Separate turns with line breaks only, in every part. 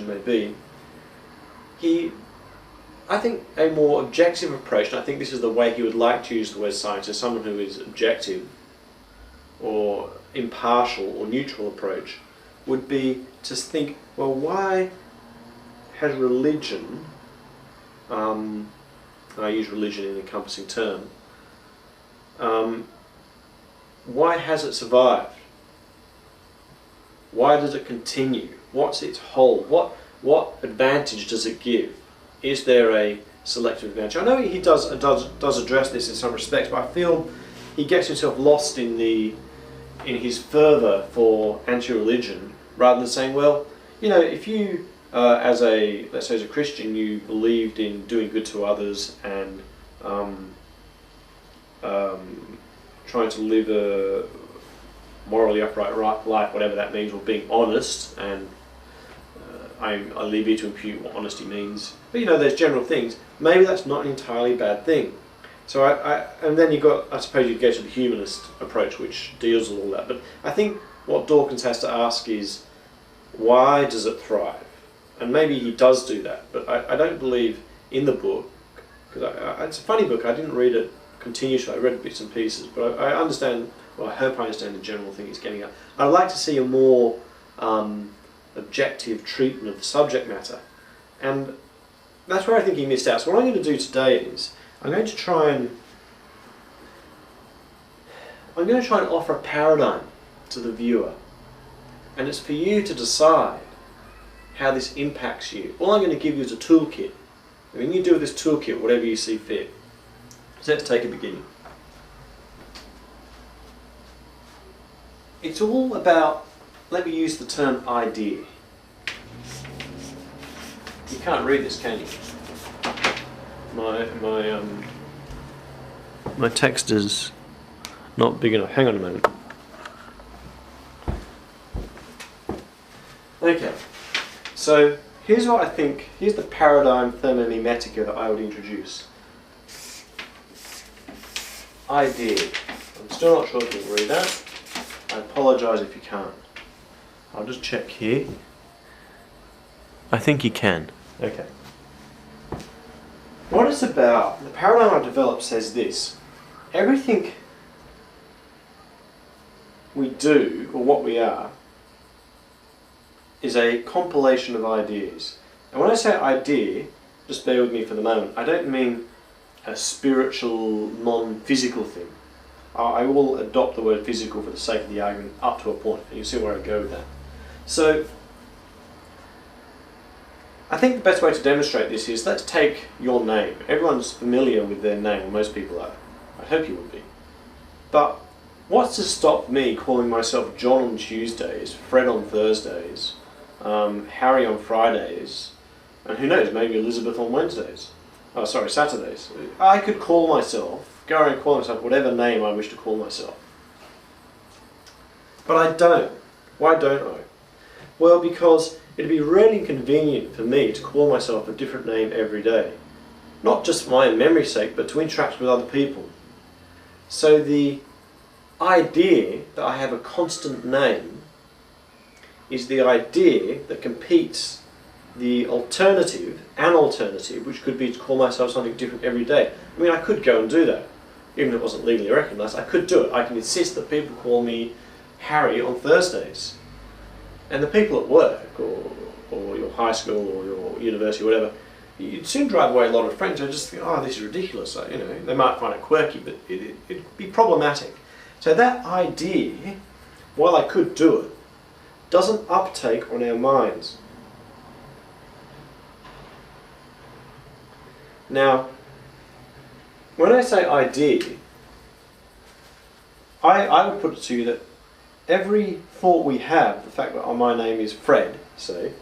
may be, I think a more objective approach, and I think this is the way he would like to use the word scientist, someone who is objective or impartial or neutral approach, would be to think, well, why has religion, I use religion in an encompassing term, why has it survived? Why does it continue? What's its hold? What advantage does it give? Is there a selective advantage? I know he does address this in some respects, but I feel he gets himself lost in his fervour for anti-religion, rather than saying, well, you know, if you, let's say as a Christian, you believed in doing good to others and trying to live a morally upright life, whatever that means, or being honest, and I leave you to impute what honesty means. But you know, there's general things. Maybe that's not an entirely bad thing. So and then I suppose you go to the humanist approach, which deals with all that. But I think what Dawkins has to ask is, why does it thrive? And maybe he does do that, but I don't believe in the book, because it's a funny book. I didn't read it continuously. I read bits and pieces, but I understand. Well, I hope I understand the general thing he's getting at. I'd like to see a more objective treatment of the subject matter, and that's where I think he missed out. So what I'm going to do today is I'm going to try and offer a paradigm to the viewer, and it's for you to decide how this impacts you. All I'm going to give you is a toolkit. I mean, you do with this toolkit whatever you see fit. So let's take a beginning. It's all about, let me use the term idea. You can't read this, can you? My text is not big enough. Hang on a moment. Okay, so here's what I think, here's the paradigm ThermoMemetica that I would introduce. Idea. I'm still not sure if you can read that. I apologise if you can't. I'll just check here. I think you can. Okay. What it's about, the paradigm I've developed says this: everything we do, or what we are, is a compilation of ideas. And when I say idea, just bear with me for the moment, I don't mean a spiritual, non-physical thing. I will adopt the word physical for the sake of the argument up to a point, and you'll see where I go with that. So, I think the best way to demonstrate this is, let's take your name. Everyone's familiar with their name, or most people are. I hope you would be. But what's to stop me calling myself John on Tuesdays, Fred on Thursdays, Harry on Fridays, and who knows, maybe Elizabeth on Wednesdays. Oh, sorry, Saturdays. I could call myself, go around and call myself whatever name I wish to call myself. But I don't. Why don't I? Well, because it'd be really inconvenient for me to call myself a different name every day. Not just for my own memory's sake, but to interact with other people. So the idea that I have a constant name is the idea that competes the alternative, an alternative, which could be to call myself something different every day. I mean, I could go and do that, even if it wasn't legally recognised. I could do it. I can insist that people call me Harry on Thursdays. And the people at work, or your high school, or your university, or whatever, you'd soon drive away a lot of friends who just think, oh, this is ridiculous. So, you know, they might find it quirky, but it'd be problematic. So that idea, while I could do it, doesn't uptake on our minds. Now, when I say idea, I would put it to you that every thought we have, the fact that my name is Fred, say,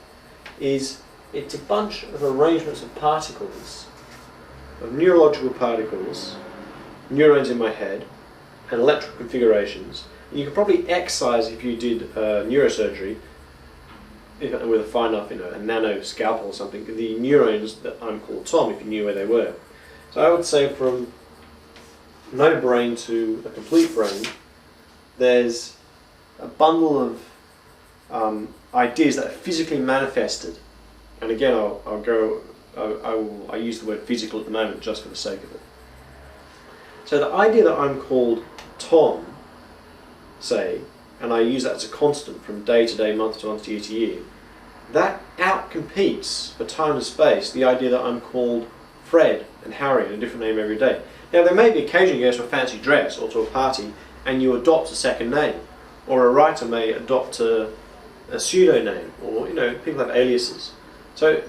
it's a bunch of arrangements of particles, of neurological particles, neurons in my head, and electrical configurations. And you could probably excise, if you did neurosurgery, with a fine enough, a nano scalpel or something, the neurons that I'm called Tom, if you knew where they were. So I would say from no brain to a complete brain, there's a bundle of ideas that are physically manifested And again, I use the word physical at the moment just for the sake of it. So the idea that I'm called Tom, say, and I use that as a constant from day to day, month to month, year to year, that outcompetes for time and space the idea that I'm called Fred and Harry, and a different name every day. Now there may be occasionally you go to a fancy dress or to a party and you adopt a second name, or a writer may adopt a pseudonym, or people have aliases. So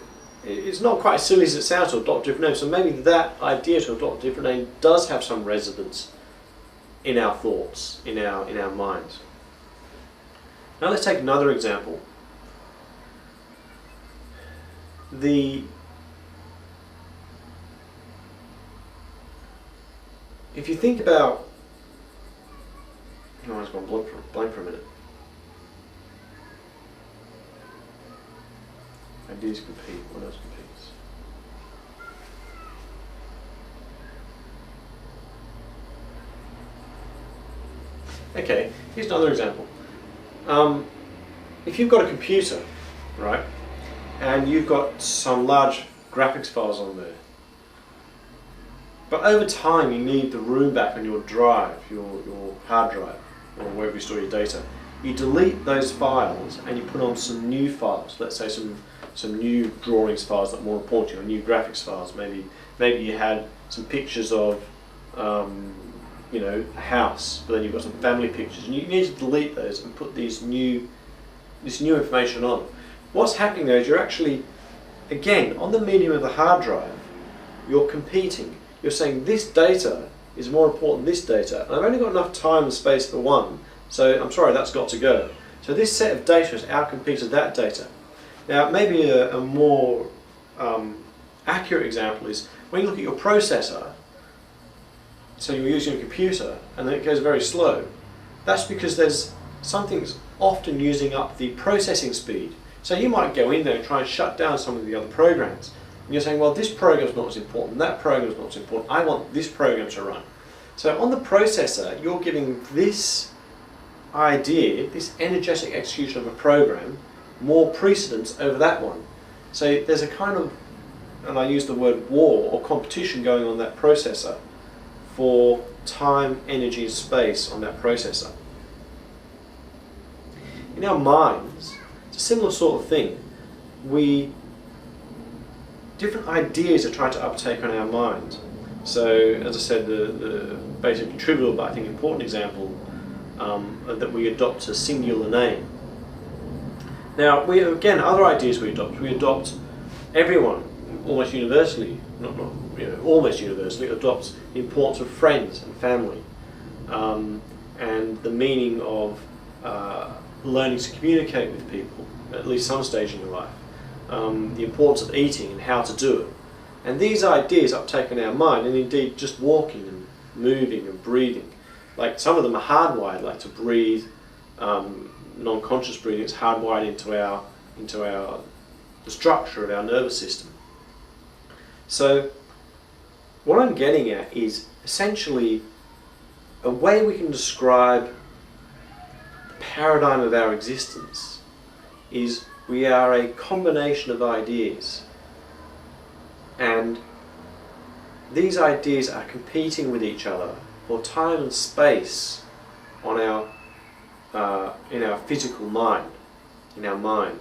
it's not quite as silly as it sounds to adopt a different name. So maybe that idea to adopt a different name does have some resonance in our thoughts, in our minds. Now let's take another example. If you think about, I was going blank for a minute. Ideas compete. What else competes? Okay, here's another example. If you've got a computer, right, and you've got some large graphics files on there, but over time you need the room back on your drive, your hard drive, or wherever you store your data. You delete those files and you put on some new files. Let's say some new drawings files that are more important to you, or new graphics files. Maybe you had some pictures of a house, but then you've got some family pictures, and you need to delete those and put this new information on. What's happening there is you're actually, again, on the medium of the hard drive, you're competing. You're saying this data is more important than this data, and I've only got enough time and space for one, so I'm sorry, that's got to go. So this set of data has outcompeted that data. Now maybe a more accurate example is when you look at your processor. So you're using a computer and then it goes very slow. That's because there's something's often using up the processing speed. So you might go in there and try and shut down some of the other programs. And you're saying, well, this program's not as important, that program's not as important, I want this program to run. So on the processor, you're giving this idea, this energetic execution of a program, more precedence over that one. So there's a kind of, and I use the word war or competition going on that processor for time, energy, and space on that processor. In our minds, it's a similar sort of thing. Different ideas are trying to uptake on our mind. So, as I said, the basically trivial but I think important example that we adopt a singular name. Now, other ideas we adopt everyone, almost universally, almost universally, adopts the importance of friends and family, and the meaning of learning to communicate with people, at least some stage in your life, the importance of eating and how to do it. And these ideas uptake in our mind, and indeed just walking and moving and breathing. Like some of them are hardwired, like to breathe, non-conscious breathing, it's hardwired into the structure of our nervous system. So what I'm getting at is essentially a way we can describe the paradigm of our existence is we are a combination of ideas, and these ideas are competing with each other for time and space on in our physical mind, in our mind.